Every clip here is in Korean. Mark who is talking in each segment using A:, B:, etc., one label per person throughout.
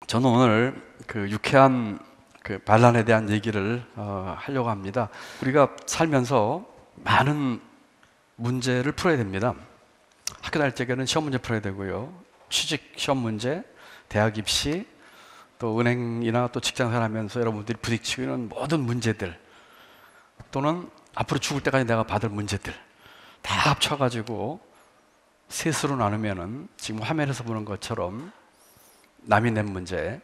A: 저는 오늘 그 유쾌한 그 반란에 대한 얘기를 하려고 합니다. 우리가 살면서 많은 문제를 풀어야 됩니다. 학교 다닐 적에는 시험 문제 풀어야 되고요. 취직 시험 문제, 대학 입시, 또 은행이나 또 직장 생활하면서 여러분들이 부딪히고 있는 모든 문제들, 또는 앞으로 죽을 때까지 내가 받을 문제들 다 합쳐가지고 셋으로 나누면은 지금 화면에서 보는 것처럼 남이 낸 문제,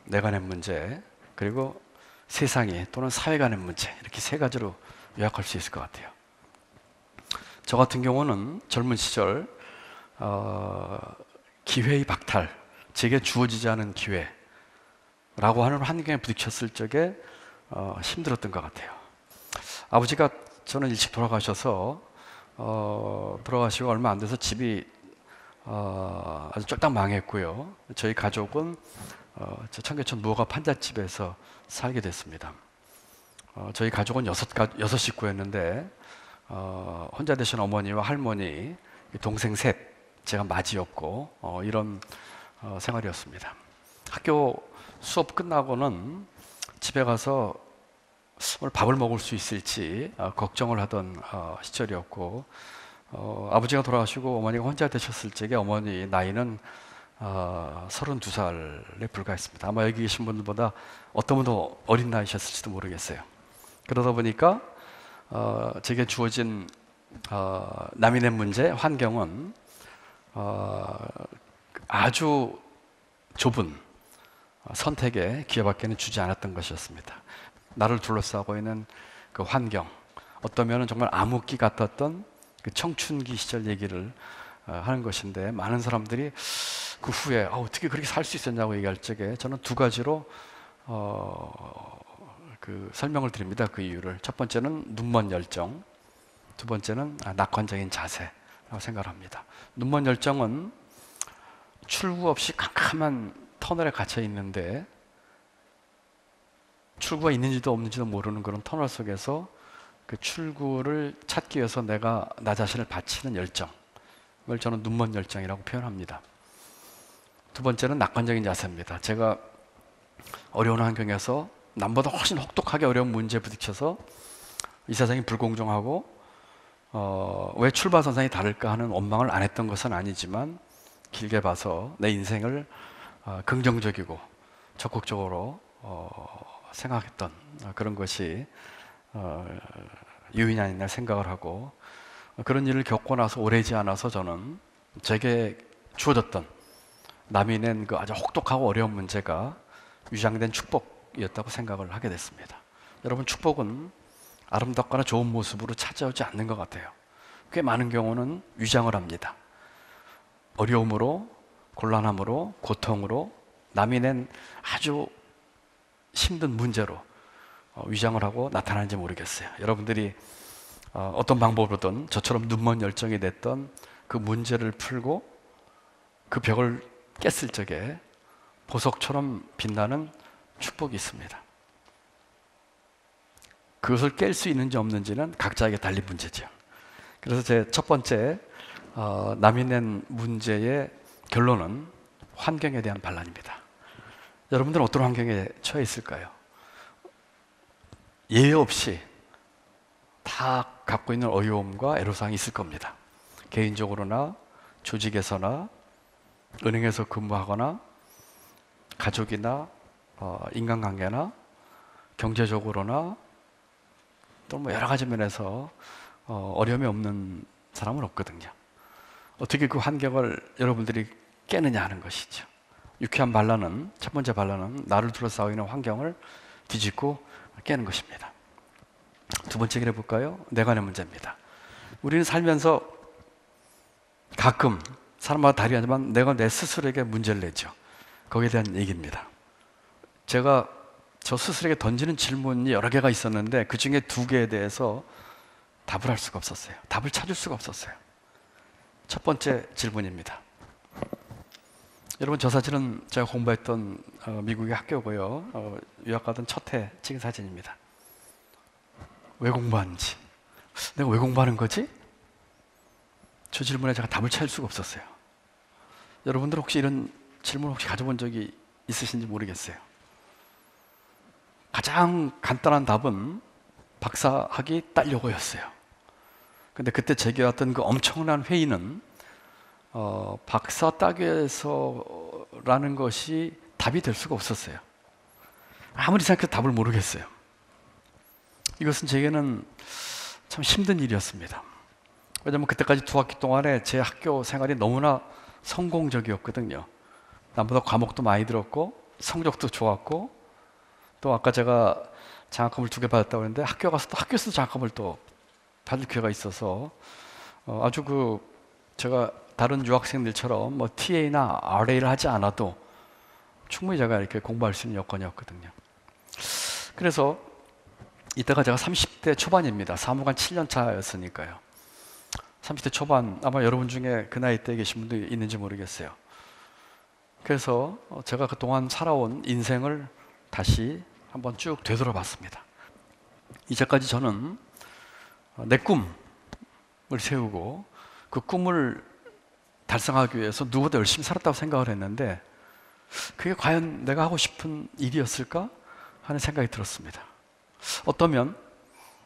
A: 내가 낸 문제, 그리고 세상이 또는 사회가 낸 문제, 이렇게 세 가지로 요약할 수 있을 것 같아요. 저 같은 경우는 젊은 시절 기회의 박탈, 제게 주어지지 않은 기회라고 하는 환경에 부딪혔을 적에 힘들었던 것 같아요. 아버지가 저는 일찍 돌아가셔서 돌아가시고 얼마 안 돼서 집이 아주 쫄딱 망했고요. 저희 가족은 저 청계천 무허가 판잣집에서 살게 됐습니다. 저희 가족은 여섯 식구였는데 혼자 되신 어머니와 할머니, 동생 셋, 제가 맞이였고 이런 생활이었습니다. 학교 수업 끝나고는 집에 가서 오늘 밥을 먹을 수 있을지 걱정을 하던 시절이었고, 아버지가 돌아가시고 어머니가 혼자 되셨을 적에 어머니 나이는 32살에 불과했습니다. 아마 여기 계신 분들보다 어떤 분도 어린 나이셨을지도 모르겠어요. 그러다 보니까 제게 주어진 남이 낸 문제, 환경은 아주 좁은 선택의 기회밖에는 주지 않았던 것이었습니다. 나를 둘러싸고 있는 그 환경, 어떠면 정말 암흑기 같았던 그 청춘기 시절 얘기를 하는 것인데, 많은 사람들이 그 후에 어떻게 그렇게 살 수 있었냐고 얘기할 적에 저는 두 가지로 그 설명을 드립니다. 그 이유를. 첫 번째는 눈먼 열정, 두 번째는 낙관적인 자세라고 생각을 합니다. 눈먼 열정은 출구 없이 캄캄한 터널에 갇혀 있는데, 출구가 있는지도 없는지도 모르는 그런 터널 속에서 그 출구를 찾기 위해서 내가 나 자신을 바치는 열정을 저는 눈먼 열정이라고 표현합니다. 두 번째는 낙관적인 자세입니다. 제가 어려운 환경에서 남보다 훨씬 혹독하게 어려운 문제에 부딪혀서 이 세상이 불공정하고 왜 출발선상이 다를까 하는 원망을 안 했던 것은 아니지만, 길게 봐서 내 인생을 긍정적이고 적극적으로 생각했던 그런 것이 유인이 아니냐 생각을 하고, 그런 일을 겪고 나서 오래지 않아서 저는 제게 주어졌던 남이 낸 그 아주 혹독하고 어려운 문제가 위장된 축복이었다고 생각을 하게 됐습니다. 여러분, 축복은 아름답거나 좋은 모습으로 찾아오지 않는 것 같아요. 꽤 많은 경우는 위장을 합니다. 어려움으로, 곤란함으로, 고통으로, 남이 낸 아주 힘든 문제로 위장을 하고 나타나는지 모르겠어요. 여러분들이 어떤 방법으로든 저처럼 눈먼 열정이 됐던 그 문제를 풀고 그 벽을 깼을 적에 보석처럼 빛나는 축복이 있습니다. 그것을 깰 수 있는지 없는지는 각자에게 달린 문제죠. 그래서 제 첫 번째 남이 낸 문제의 결론은 환경에 대한 반란입니다. 여러분들은 어떤 환경에 처해 있을까요? 예외 없이 다 갖고 있는 어려움과 애로사항이 있을 겁니다. 개인적으로나 조직에서나 은행에서 근무하거나 가족이나 인간관계나 경제적으로나 또 뭐 여러 가지 면에서 어려움이 없는 사람은 없거든요. 어떻게 그 환경을 여러분들이 깨느냐 하는 것이죠. 유쾌한 반란은, 첫 번째 반란은 나를 둘러싸고 있는 환경을 뒤집고 깨는 것입니다. 두 번째 얘기를 해볼까요? 내가 낸 문제입니다. 우리는 살면서 가끔 사람마다 다르지만 내가 내 스스로에게 문제를 내죠. 거기에 대한 얘기입니다. 제가 저 스스로에게 던지는 질문이 여러 개가 있었는데 그 중에 두 개에 대해서 답을 할 수가 없었어요. 답을 찾을 수가 없었어요. 첫 번째 질문입니다. 여러분, 저 사진은 제가 공부했던 미국의 학교고요. 유학 가던 첫 해 찍은 사진입니다. 왜 공부하는지, 내가 왜 공부하는 거지? 저 질문에 제가 답을 찾을 수가 없었어요. 여러분들 혹시 이런 질문 혹시 가져본 적이 있으신지 모르겠어요. 가장 간단한 답은 박사학위 따려고였어요. 근데 그때 제게 왔던 그 엄청난 회의는 박사 따기 위해서라는 것이 답이 될 수가 없었어요. 아무리 생각해도 답을 모르겠어요. 이것은 제게는 참 힘든 일이었습니다. 왜냐하면 그때까지 2학기 동안에 제 학교 생활이 너무나 성공적이었거든요. 남보다 과목도 많이 들었고 성적도 좋았고, 또 아까 제가 장학금을 2개 받았다고 했는데 학교 가서 또 학교에서 장학금을 또 받을 기회가 있어서 아주 제가 다른 유학생들처럼 뭐 TA나 RA를 하지 않아도 충분히 제가 이렇게 공부할 수 있는 여건이었거든요. 그래서 이때가 제가 30대 초반입니다. 사무관 7년 차였으니까요. 30대 초반, 아마 여러분 중에 그 나이 때 계신 분도 있는지 모르겠어요. 그래서 제가 그동안 살아온 인생을 다시 한번 쭉 되돌아봤습니다. 이제까지 저는 내 꿈을 세우고 그 꿈을 달성하기 위해서 누구보다 열심히 살았다고 생각을 했는데, 그게 과연 내가 하고 싶은 일이었을까 하는 생각이 들었습니다. 어떠면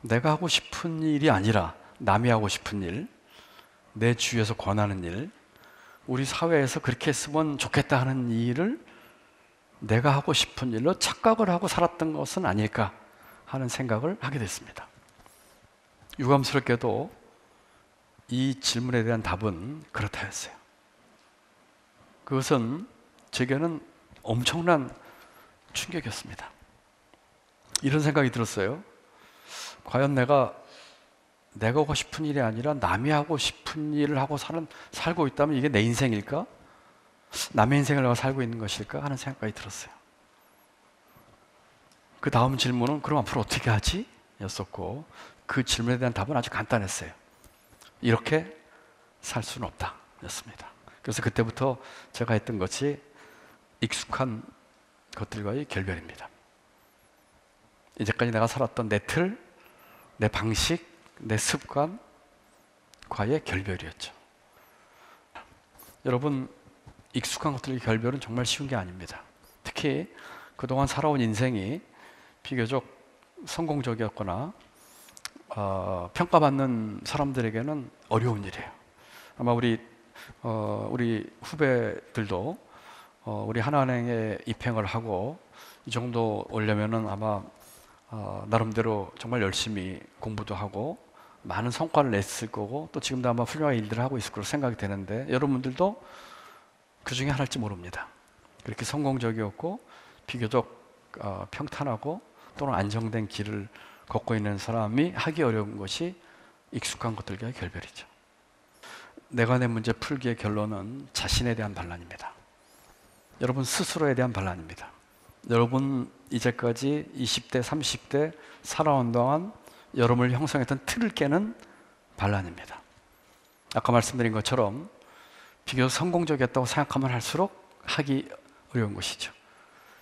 A: 내가 하고 싶은 일이 아니라 남이 하고 싶은 일, 내 주위에서 권하는 일, 우리 사회에서 그렇게 했으면 좋겠다 하는 일을 내가 하고 싶은 일로 착각을 하고 살았던 것은 아닐까 하는 생각을 하게 됐습니다. 유감스럽게도 이 질문에 대한 답은 그렇다였어요. 그것은 제게는 엄청난 충격이었습니다. 이런 생각이 들었어요. 과연 내가 하고 싶은 일이 아니라 남이 하고 싶은 일을 하고 살고 있다면 이게 내 인생일까? 남의 인생을 내가 살고 있는 것일까? 하는 생각이 들었어요. 그 다음 질문은 그럼 앞으로 어떻게 하지? 였었고, 그 질문에 대한 답은 아주 간단했어요. 이렇게 살 수는 없다 였습니다. 그래서 그때부터 제가 했던 것이 익숙한 것들과의 결별입니다. 이제까지 내가 살았던 내 틀, 내 방식, 내 습관과의 결별이었죠. 여러분, 익숙한 것들의 결별은 정말 쉬운 게 아닙니다. 특히 그동안 살아온 인생이 비교적 성공적이었거나 평가받는 사람들에게는 어려운 일이에요. 아마 우리 후배들도 우리 하나은행에 입행을 하고 이 정도 오려면은 아마 나름대로 정말 열심히 공부도 하고 많은 성과를 냈을 거고, 또 지금도 아마 훌륭한 일들을 하고 있을 거로 생각이 되는데, 여러분들도 그 중에 하나일지 모릅니다. 그렇게 성공적이었고 비교적 평탄하고 또는 안정된 길을 걷고 있는 사람이 하기 어려운 것이 익숙한 것들과의 결별이죠. 내가 낸 문제 풀기의 결론은 자신에 대한 반란입니다. 여러분 스스로에 대한 반란입니다. 여러분 이제까지 20대, 30대 살아온 동안 여러분을 형성했던 틀을 깨는 반란입니다. 아까 말씀드린 것처럼 비교적 성공적이었다고 생각하면 할수록 하기 어려운 것이죠.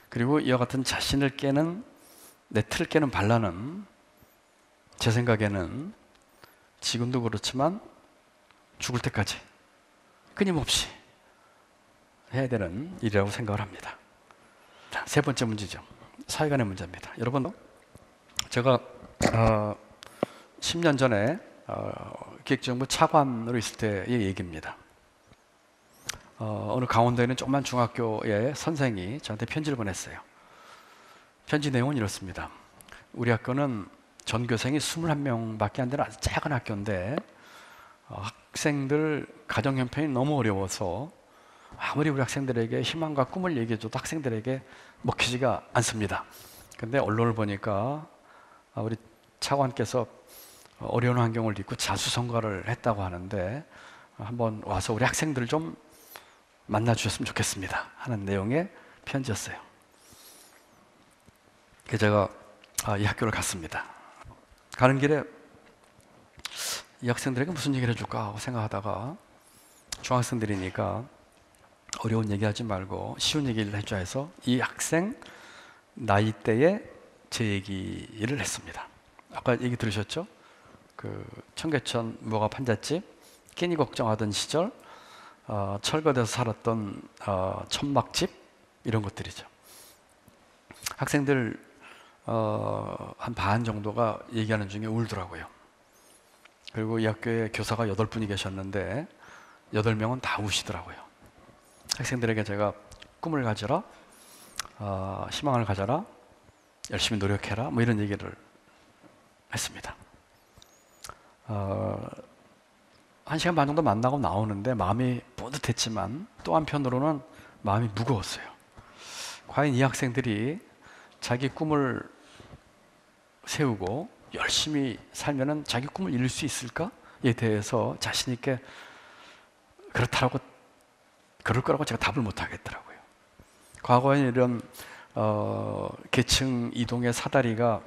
A: 그리고 이와 같은 자신을 깨는, 내 틀을 깨는 반란은 제 생각에는 지금도 그렇지만 죽을 때까지 끊임없이 해야 되는 일이라고 생각을 합니다. 자, 세 번째 문제죠. 사회간의 문제입니다. 여러분, 제가 10년 전에 기획정보 차관으로 있을 때의 얘기입니다. 어느 강원도에 있는 조그만 중학교의 선생이 저한테 편지를 보냈어요. 편지 내용은 이렇습니다. 우리 학교는 전교생이 21명밖에 안 되는 아주 작은 학교인데 학생들 가정 형편이 너무 어려워서 아무리 우리 학생들에게 희망과 꿈을 얘기해줘도 학생들에게 먹히지가 않습니다. 근데 언론을 보니까 우리 차관께서 어려운 환경을 딛고 자수성가를 했다고 하는데 한번 와서 우리 학생들 좀 만나주셨으면 좋겠습니다 하는 내용의 편지였어요. 그래서 제가 이 학교를 갔습니다. 가는 길에 이 학생들에게 무슨 얘기를 해줄까 하고 생각하다가 중학생들이니까 어려운 얘기하지 말고 쉬운 얘기를 해줘야 해서 이 학생 나이대에 제 얘기를 했습니다. 아까 얘기 들으셨죠? 그 청계천 무화과 판잣집, 끼니 걱정하던 시절, 철거돼서 살았던 천막집, 이런 것들이죠. 학생들 한 반 정도가 얘기하는 중에 울더라고요. 그리고 이 학교에 교사가 8분이 계셨는데 8명은 다 우시더라고요. 학생들에게 제가 꿈을 가져라, 희망을 가져라, 열심히 노력해라, 뭐 이런 얘기를 했습니다. 1시간 반 정도 만나고 나오는데 마음이 뿌듯했지만 또 한편으로는 마음이 무거웠어요. 과연 이 학생들이 자기 꿈을 세우고 열심히 살면은 자기 꿈을 이룰 수 있을까에 대해서 자신 있게 그럴 거라고 제가 답을 못 하겠더라고요. 과거에 이런 계층 이동의 사다리가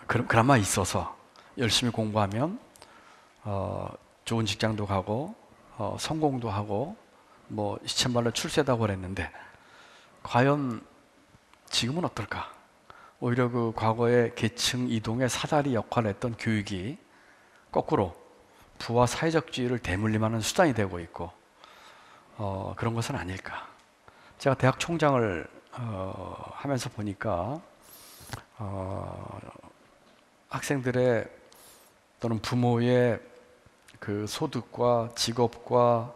A: 그나마 있어서 열심히 공부하면 좋은 직장도 가고 성공도 하고 뭐 시쳇말로 출세도 하고 그랬는데 과연 지금은 어떨까? 오히려 그 과거의 계층 이동의 사다리 역할을 했던 교육이 거꾸로 부와 사회적 지위를 대물림하는 수단이 되고 있고 그런 것은 아닐까? 제가 대학 총장을 하면서 보니까 학생들의 또는 부모의 그 소득과 직업과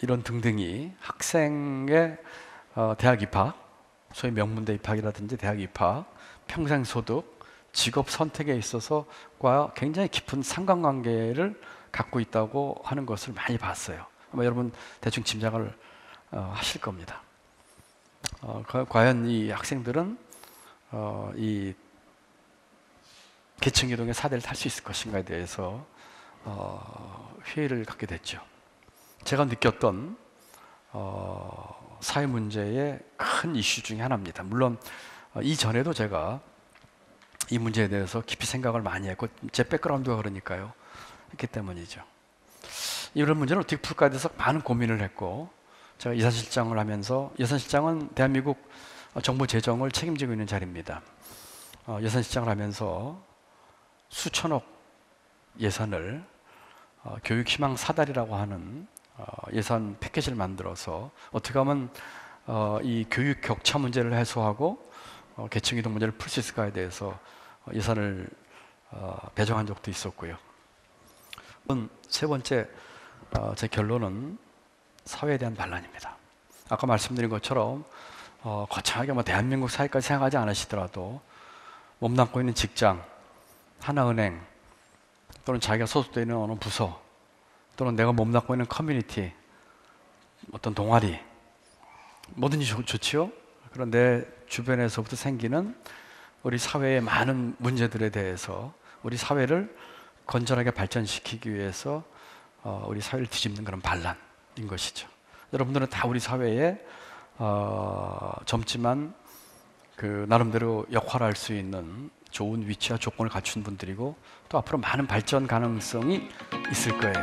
A: 이런 등등이 학생의 대학 입학, 소위 명문대 입학이라든지 대학 입학, 평생 소득, 직업 선택에 있어서과 굉장히 깊은 상관관계를 갖고 있다고 하는 것을 많이 봤어요. 아마 여러분 대충 짐작을 하실 겁니다. 과연 이 학생들은 이 계층이동의 사대를 탈 수 있을 것인가에 대해서 회의를 갖게 됐죠. 제가 느꼈던 사회 문제의 큰 이슈 중에 하나입니다. 물론 이전에도 제가 이 문제에 대해서 깊이 생각을 많이 했고 제 백그라운드가 그러니까요. 했기 때문이죠. 이런 문제는 어떻게 풀까에 대해서 많은 고민을 했고 제가 예산실장을 하면서 예산실장은 대한민국 정부 재정을 책임지고 있는 자리입니다. 예산실장을 하면서 수천억 예산을 교육희망 사다리라고 하는 예산 패키지를 만들어서 어떻게 하면 이 교육 격차 문제를 해소하고 계층이동 문제를 풀 수 있을까에 대해서 예산을 배정한 적도 있었고요. 세 번째 제 결론은 사회에 대한 반란입니다. 아까 말씀드린 것처럼 거창하게 뭐 대한민국 사회까지 생각하지 않으시더라도 몸담고 있는 직장, 하나은행 또는 자기가 소속되어 있는 어느 부서 또는 내가 몸담고 있는 커뮤니티, 어떤 동아리 뭐든지 좋지요. 그런데 주변에서부터 생기는 우리 사회의 많은 문제들에 대해서 우리 사회를 건전하게 발전시키기 위해서 우리 사회를 뒤집는 그런 반란인 것이죠. 여러분들은 다 우리 사회에 젊지만 그 나름대로 역할을 할 수 있는 좋은 위치와 조건을 갖춘 분들이고 또 앞으로 많은 발전 가능성이 있을 거예요.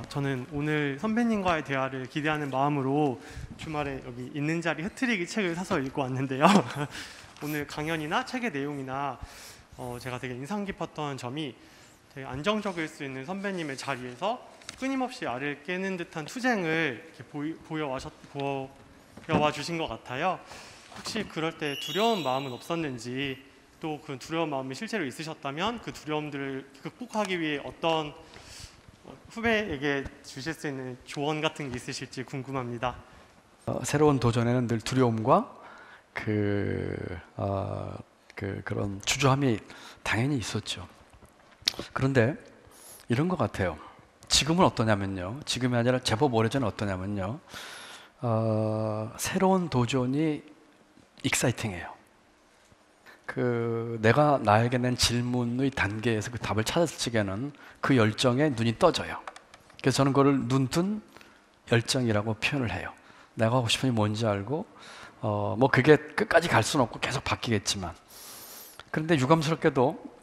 B: 저는 오늘 선배님과의 대화를 기대하는 마음으로 주말에 여기 있는 자리 흐트리기 책을 사서 읽고 왔는데요. 오늘 강연이나 책의 내용이나 제가 되게 인상 깊었던 점이 되게 안정적일 수 있는 선배님의 자리에서 끊임없이 알을 깨는 듯한 투쟁을 이렇게 보여와 주신 것 같아요. 혹시 그럴 때 두려운 마음은 없었는지, 또 그 두려운 마음이 실제로 있으셨다면 그 두려움들을 극복하기 위해 어떤 후배에게 주실 수 있는 조언 같은 게 있으실지 궁금합니다.
A: 새로운 도전에는 늘 두려움과 그런 주저함이 당연히 있었죠. 그런데 이런 것 같아요. 지금은 어떠냐면요. 지금이 아니라 제법 오래전에 어떠냐면요. 새로운 도전이 익사이팅해요. 내가 나에게 낸 질문의 단계에서 그 답을 찾았을 적에는 그 열정에 눈이 떠져요. 그래서 저는 그걸 눈뜬 열정이라고 표현을 해요. 내가 하고 싶은 게 뭔지 알고 뭐 그게 끝까지 갈 수는 없고 계속 바뀌겠지만, 그런데 유감스럽게도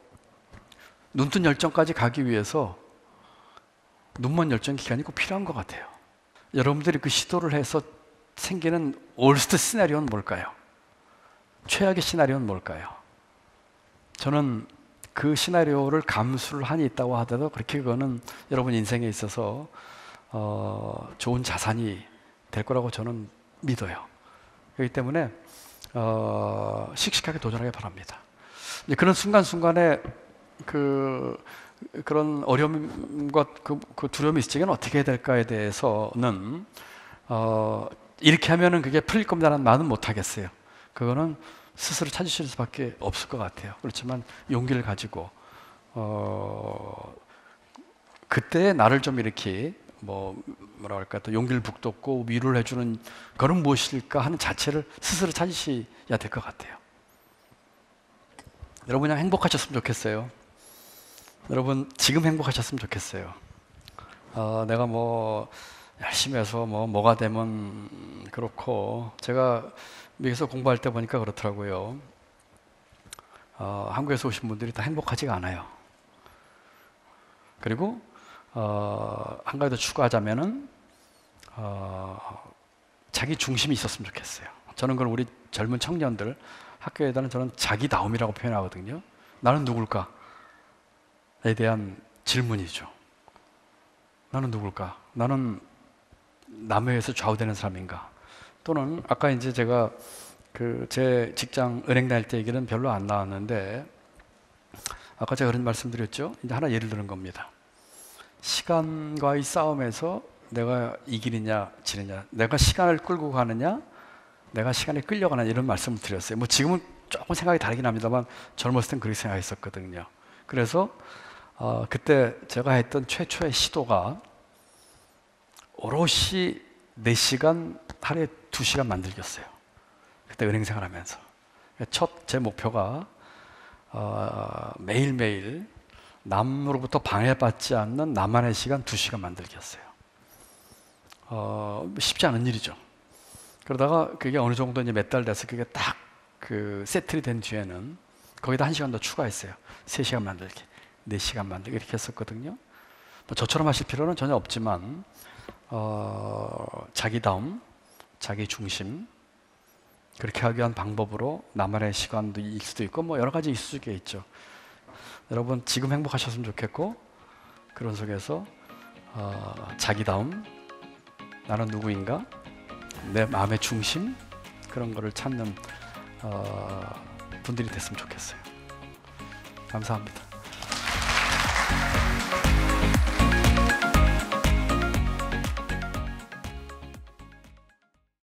A: 눈뜬 열정까지 가기 위해서 눈먼 열정 기간이 꼭 필요한 것 같아요. 여러분들이 그 시도를 해서 생기는 월스트 시나리오는 뭘까요? 최악의 시나리오는 뭘까요? 저는 그 시나리오를 감수를 한이 있다고 하더라도 그렇게 그거는 여러분 인생에 있어서 좋은 자산이 될 거라고 저는 믿어요. 그렇기 때문에 씩씩하게 도전하기 바랍니다. 이제 그런 순간순간에 그런 어려움과 그 두려움이 있을 적에는 어떻게 해야 될까에 대해서는 이렇게 하면은 그게 풀릴 겁니다라는 말은 못 하겠어요. 그거는 스스로 찾으실 수밖에 없을 것 같아요. 그렇지만 용기를 가지고 그때 나를 좀 이렇게 뭐랄까 또 용기를 북돋고 위로를 해주는 그런 무엇일까 하는 자체를 스스로 찾으셔야 될 것 같아요. 여러분 그냥 행복하셨으면 좋겠어요. 여러분 지금 행복하셨으면 좋겠어요. 내가 뭐 열심히 해서 뭐가 되면 그렇고, 제가 미국에서 공부할 때 보니까 그렇더라고요. 한국에서 오신 분들이 다 행복하지가 않아요. 그리고 한 가지 더 추가하자면은 자기 중심이 있었으면 좋겠어요. 저는 그걸 우리 젊은 청년들 학교에다는 저는 자기다움이라고 표현하거든요. 나는 누굴까? 에 대한 질문이죠. 나는 누굴까? 나는 남에 의해서 좌우되는 사람인가? 또는 아까 이제 제가 제 직장 은행 다닐 때 얘기는 별로 안 나왔는데, 아까 제가 그런 말씀드렸죠. 이제 하나 예를 드는 겁니다. 시간과의 싸움에서 내가 이기느냐 지느냐, 내가 시간을 끌고 가느냐, 내가 시간에 끌려가느냐, 이런 말씀을 드렸어요. 뭐 지금은 조금 생각이 다르긴 합니다만 젊었을 땐 그렇게 생각했었거든요. 그래서 그때 제가 했던 최초의 시도가 오롯이 4시간, 하루에 2시간 만들기였어요. 그때 은행 생활하면서. 첫 제 목표가 매일매일 남으로부터 방해받지 않는 나만의 시간 2시간 만들기였어요. 쉽지 않은 일이죠. 그러다가 그게 어느 정도 이제 몇 달 돼서 그게 딱 세틀이 된 뒤에는 거기다 1시간 더 추가했어요. 3시간 만들기, 4시간 만들기, 이렇게 했었거든요. 뭐 저처럼 하실 필요는 전혀 없지만 자기다움, 자기 중심, 그렇게 하기 위한 방법으로 나만의 시간도 일 수도 있고 뭐 여러 가지 있을 수 있죠. 여러분 지금 행복하셨으면 좋겠고, 그런 속에서 자기다움, 나는 누구인가, 내 마음의 중심, 그런 거를 찾는 분들이 됐으면 좋겠어요. 감사합니다.